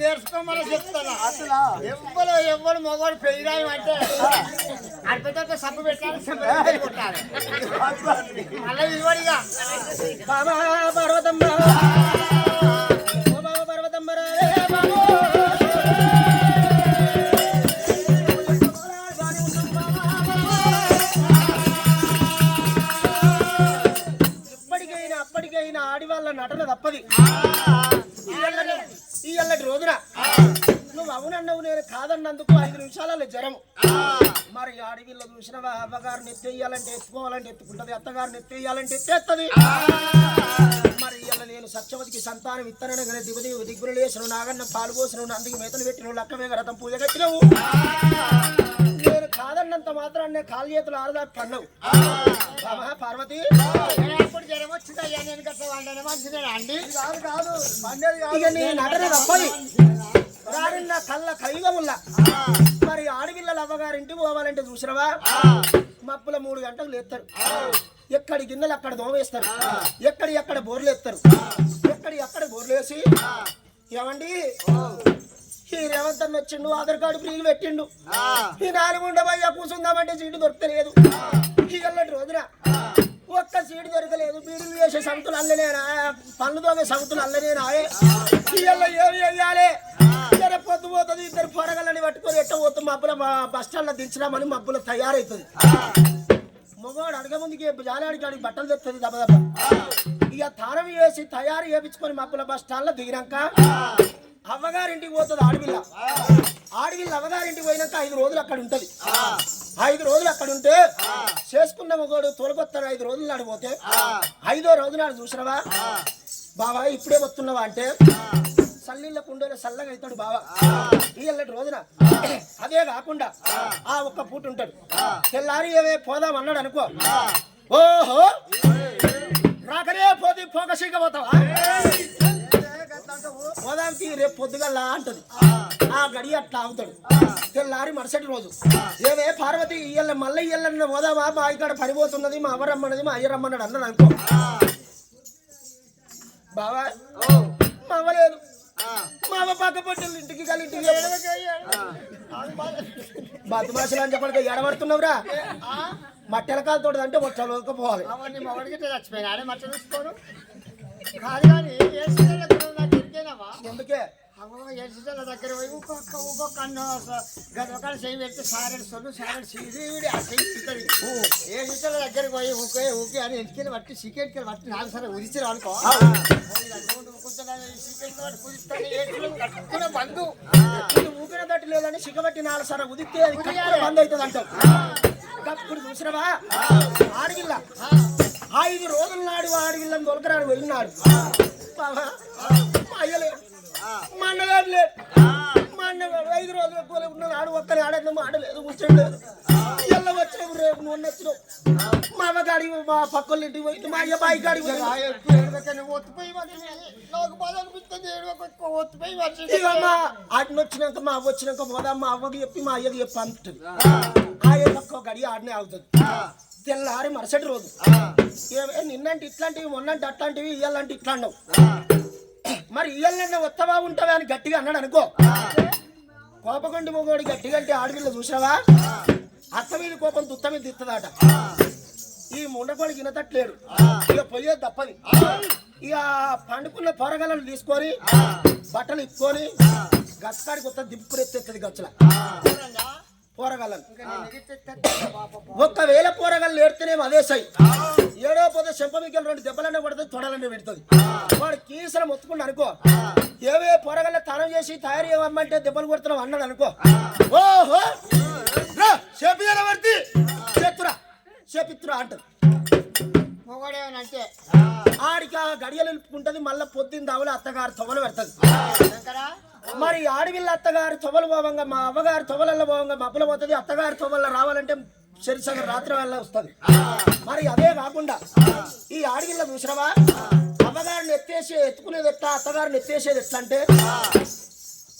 నేర్చుకోమని చెప్తాను అసలు ఎవ్వరు మగవాడు పెళ్ళాయి అంటే అడ్డతో సబ్బు పెట్టాలి కొట్టాలి మళ్ళీ ఇవ్వడిగా పర్వతమ్మ పర్వతమ్మ ఇప్పటికైనా ఆడివాళ్ళ నటన తప్పది ఈ అల్లటి రోజున నువ్వు అవునన్నావు నేను కాదన్నందుకు 5 నిమిషాలలో జ్వరము మరి ఆడివిల్ల చూసినవా అవ్వగారిని ఎత్తేయాలంటే ఎత్తుకోవాలంటే ఎత్తుకుంటది అత్తగారిని ఎత్తేయాలంటే ఎత్తేస్తుంది మరి ఇలా నేను సత్యవతికి సంతానం ఇత్తనని కానీ దిగులు లేసను నాగన్న పాలు పోసను నందికి మేతలు పెట్టిన లక్కమే రథం పూజ కట్టినవు నేను కాదన్నంత మాత్రాన్ని కాలు చేతులు ఆడదాకా పన్నావు పార్వతి జ్వరం వచ్చిందయ్యా నేను కట్టవాళ్ళని మంచిదేనా అండి కాదు ఇక నీ నటన తప్పది రాడిన కళ్ళ కైగముల్లా మరి ఆడపిల్లలు అవ్వగారింటికి పోవాలంటే చూసినవా మప్పుల 3 గంటలు లేస్తారు ఎక్కడి గిన్నెలు అక్కడ దోమేస్తారు ఎక్కడ బోర్లు ఎత్తారు ఎక్కడ బోర్లు వేసి ఏమండి ఈ రేవంత్ అన్న వచ్చిండు ఆధార్ కార్డు ఫ్రీగా పెట్టిండు ఈ 4 ఉండవయ్యా కూర్చుందామంటే సీటు దొరకలేదు ఈ అల్లటి రోజున ఒక్క సీటు దొరకలేదు బీడీలు చేసే సంతులు అల్లనేనా పనులు తోగే సంతులు అల్లనేనా ఇవాళ ఏమి వెయ్యాలి పొద్దు పోతుంది 2 పొరగలని పట్టుకొని ఎట్ట పోతుంది మబ్బుల బస్ స్టాండ్ లో దించినామని మబ్బులు తయారవుతుంది మగవాడు అడగ ముందుకి జాలాడికి బట్టలు తెస్తుంది దెబ్బ ఇక తానం వేసి తయారు చేయించుకొని మబ్బుల బస్ స్టాండ్ లో దిగినాక అవ్వగారింటికి పోతుంది ఆడవిల్ల అవ్వగారింటికి పోయినాక 5 రోజులు అక్కడ ఉంటది 5 రోజులు అక్కడ ఉంటే చేసుకున్న మగోడు తోలుకొస్తాడు 5 రోజులు నాడు పోతే 5వ రోజు నాడు చూసినవా బాబా ఇప్పుడే వస్తున్నావా అంటే సల్లీళ్ళ కుండలో చల్లగా అవుతాడు బావా ఇల్లటి రోజున అదే కాకుండా ఆ ఒక్క పూట ఉంటాడు తెల్లారి ఏమే పోదాం అన్నాడు అనుకో ఓహో రాకనే పోతే పోకసీక పోతావా పోదాం రేపు పొద్దుగల్లా అంటది ఆ గడి అట్లా ఆగుతాడు తెల్లారి మరుసటి రోజు ఏమే పార్వతి ఇయ్యాల మళ్ళీ ఇయ్యాలన్న పోదామా మా ఇక్కడ పడిపోతున్నది మా అవ్వరమ్మన్నది మా అయ్యరమ్మన్నాడు అన్నాడు అనుకో బావా మా అవ్వలేదు మా అవ్వ పక్క పొట్టలు ఇంటికి బతు భాషలు అని చెప్పడానికి ఎడబడుతున్నావురా మట్టెల కాలతో అంటే మొట్టలు వదకపోవాలి చచ్చిపోయినా మట్ట చూసుకోను కాదు కానీ ఎందుకే ఎడ్ల దగ్గర పోయి ఒక్కొక్క గదొక చెయ్యి పెట్టి సారెడు సొల్లు సారెడు సీడి ఆ చెయ్యి చిత్తది ఎడ్ల దగ్గరికి పోయి ఊకే అని ఎటుకెళ్ళి పట్టి చికెన్కి పట్టి 4 సార్లు ఉరిచిరు అనుకో కట్టుకున్న బంధు ఊపిన తట్టు లేదని సిగ్గబట్టి 4 సార్లు ఉదిస్తే అది బంద్ అవుతుంది అంటారు అప్పుడు చూసినవా ఆడగిల్ల 5 రోజుల నాడు ఆడగిల్లని దొరకరాడు వెళ్ళినాడు అయ్యలేదు మా అన్నగారు లేదు మా అన్నగారు 5 రోజుల పోలే ఉన్నది ఆడు ఒక్కరి ఆడేద్దాము ఆడలేదు కూర్చోలేదు ఎల్ల వచ్చినావు రేపు నువ్వు వచ్చినావు మా అమ్మగాడి మా పక్కల ఇంటికి పోయి మా అయ్య బాయి కాడికి ఒత్తిపోయి ఆడిని వచ్చినాక మా అవ్వ వచ్చినాక పోదా మా అవ్వకి చెప్పి మా అయ్యకి చెప్పి అంటుంది ఆ ఒక్క గడి ఆడనే అవుతుంది తెల్లారి మరుసటి రోజు నిన్నంటే ఇట్లాంటివి మొన్నంటే అట్లాంటివి ఇయ్యాలంటే ఇట్లా అన్నావు మరి ఇయ్యాలంటే వత్తవా ఉంటావా అని గట్టిగా అన్నాడు అనుకో కోపకొండి మొగోడు గట్టిగా అంటే ఆడపిల్ల చూసావా అత్త మీద కోపం దుత్త మీద తిత్తదాట ఈ ముండకోడి గినతట్లేడు ఇక పోయేది తప్పది ఇక పండుకున్న పొరగలను తీసుకొని బట్టలు ఇప్పుకొని గచ్చకాడికి కొత్త దింపుకుని ఎత్తేస్తుంది గచ్చల పోరగాళ్ళను ఒక్కవేళ పోరగాళ్ళు ఏడితేనేమో అదే సై 7వ పోతే చెంప మీకు 2 దెబ్బలనే పడుతుంది తొడలనే పెడుతుంది వాడు కీసల మొత్తుకుండా అనుకో ఏవే పోరగాళ్ళ తనం చేసి తయారు చేయమంటే దెబ్బలు కొడుతున్నావు అన్నాడు అనుకో ఓహో చేపిరా చేపిత్తురా అంటది మొగడేమనంటే ఆడికి ఆ గడియలు నిలుపుకుంటది మళ్ళా పొద్దున్న దావులు అత్తగారు తొవలు పెడతది మరి ఆడవిల్ల అత్తగారు తొవలు పోవంగా మా అవ్వగారు తొవలల్లో పోవంగా మబ్బులు పోతుంది అత్తగారు తొవల్లో రావాలంటే సరిసగం రాత్రి వల్ల వస్తుంది మరి అదే కాకుండా ఈ ఆడవిల్ల చూసినవా అమ్మగారిని ఎత్తేసి ఎత్తుకునేది ఎట్లా అత్తగారిని ఎత్తేసేది ఎట్లా అంటే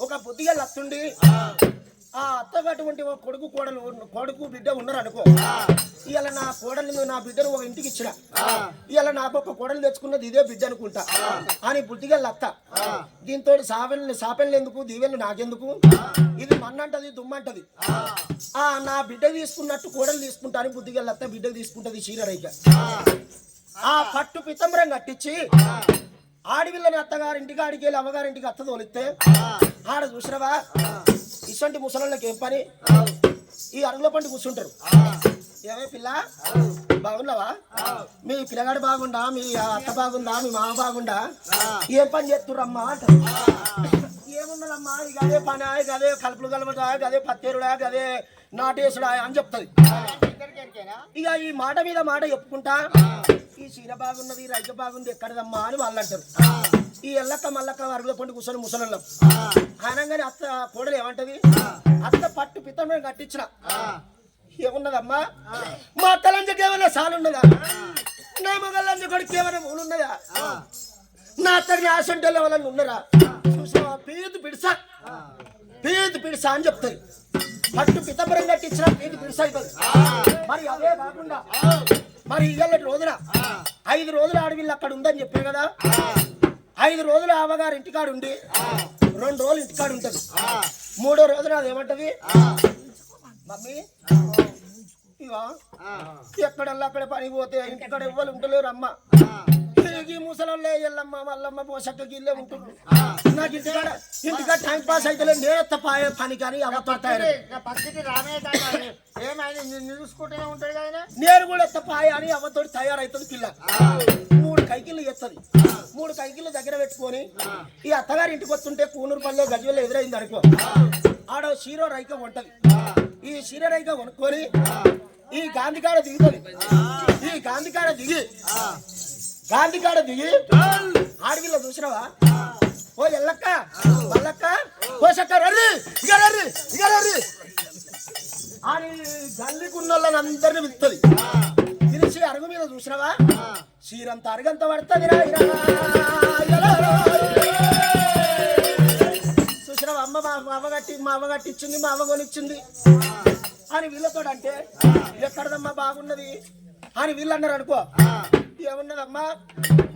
ఒక బుద్ధిగా లత్తుండి ఆ అత్తగటువంటి కొడుకు బిడ్డ ఉన్నారు అనుకో ఇవాళ నా కోడలు నా బిడ్డను ఒక ఇంటికి ఇచ్చిన ఇవాళ నాకు ఒక కోడలు తెచ్చుకున్నది ఇదే బిడ్డ అనుకుంటా అని బుద్ధిగా లత్త దీంతో సాపెన్లు ఎందుకు దీవెన్లు నాకెందుకు ఇది మన్నంటది దుమ్మంటది నా బిడ్డ తీసుకున్నట్టు కోడలు తీసుకుంటా అని బుద్ధిగా లత్త బిడ్డ తీసుకుంటది చీరరైక ఆ పట్టు పితంబరం కట్టించి ఆడవిల్లని అత్తగారింటికి ఆడికి వెళ్ళి అమ్మగారింటికి అత్త తోలిస్తే ఆడ చూసినవా ఇటువంటి ముసలోళ్ళకి ఏం పని ఈ అరుగుల పండు కూర్చుంటారు ఏమే పిల్ల బాగున్నావా మీ పిల్లగాడు బాగుండా మీ అత్త బాగుందా మీ మామ బాగుండా ఏం పని చేస్తుర్రమ్మా అంటారు ఏమున్నదమ్మా ఇక అదే పని ఇక అదే కలుపులు కలపడా గదే పత్తేరుడా గదే నాటేసుడా అని చెప్తుంది ఇక ఈ మాట మీద మాట చెప్పుకుంటా ఈ చీర బాగున్నది రైక బాగుంది ఎక్కడదమ్మా అని వాళ్ళు అంటారు ఈ ఎల్లక్క మల్లక్క అరుగుల పండు కూర్చొని ముసలం అనగానే అత్త కోడలు ఏమంటది అత్త పట్టు పిత్తమే కట్టించిన ఏమున్నదమ్మా మా అత్తలంజకి ఏమైనా సాలున్నదా నా మగళ్ళంజ కొడుకు ఏమైనా ఊలున్నదా నా అత్తని ఆశంటలు ఎవరన్నా ఉన్నారా చూసావా పేదు పిడిసా అని చెప్తుంది పట్టు పితంబరం కట్టించిన పేదు పిడిసా అవుతుంది మరి అదే కాకుండా మరి ఇవాళ రోజున 5 రోజులు ఆడవిల్లు అక్కడ ఉందని చెప్పారు కదా 5 రోజులు అవ్వగారు ఇంటికాడు ఉండి 2 రోజులు ఇంటికాడు ఉంటది 3వ రోజున అదేమంటది మమ్మీ ఇవా ఎక్కడల్లా అక్కడ పని పోతే ఇంటికాడ ఎవ్వరు ఉంటలేరు అమ్మ ఈ ముసలల్లే ఎల్లమ్మ మల్లమ్మ పోసక్క గిల్లే ఉంటున్నారు నాకు ఇంటికాడ టైం పాస్ అయితే నేను తప్పాయ పని కానీ అవతారు చూసుకుంటూనే ఉంటాడు కదా నేను కూడా తప్పాయ అని అవతోటి తయారైతుంది పిల్ల 3 కైకిళ్ళు ఎత్తది 3 కైకిళ్ళు దగ్గర పెట్టుకొని ఈ అత్తగారి ఇంటికి వస్తుంటే కూనూరు పల్లె గజ్వెల్లో ఎదురైంది అనుకో ఆడ షీరో రైక ఉంటది ఈ షీర రైక కొనుక్కొని ఈ గాంధీకాడ దిగుతుంది ఈ గాంధీకాడ దిగి ఆడవిల్ల చూసినవా ఓ ఎల్లక్క మల్లక్క పోసక్క రర్రి అని గల్లికున్నోళ్ళని అందరిని పిలుస్తుంది పిలిచి అరుగు మీద చూసినవా చీరంత అరుగంత పడుతుంది చూసినవా అమ్మ మా అవ్వ కట్టించింది మా అవ్వ కొనిచ్చింది అని వీళ్ళతో అంటే ఎక్కడదమ్మా బాగున్నది అని వీళ్ళు అన్నారు అనుకో ఏమున్నదమ్మా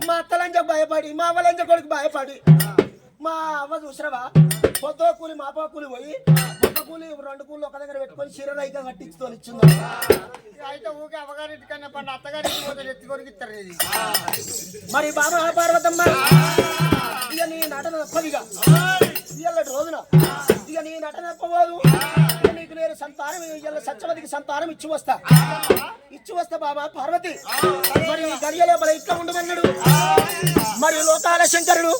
మా అత్తలంజకు భయపడి మా అవ్వలంజ కొడుకు భయపడి మా అవ్వ చూసినవా పొద్దు కూలి మాపా కూలి పోయి ఒక కూలి 2 కూలి ఒక దగ్గర పెట్టుకొని చీర రైక కట్టించుతో ఇచ్చింది అయితే ఊకే అవ్వగారింటి కన్నా పండు అత్తగారింటి పోతే ఎత్తి కొరికిస్తారు ఇది మరి బాబా పార్వతమ్మ ఇక నీ నటన తప్పదిగా ఇవాళ రోజున ఇక నీ నటన తప్పబోదు నీకు నేను సంతానం ఇవాళ సత్యవతికి సంతానం ఇచ్చి వస్తా బాబా పార్వతి మరి గడియలో ఇట్లా ఉండమన్నాడు మరి లోకాల శంకరుడు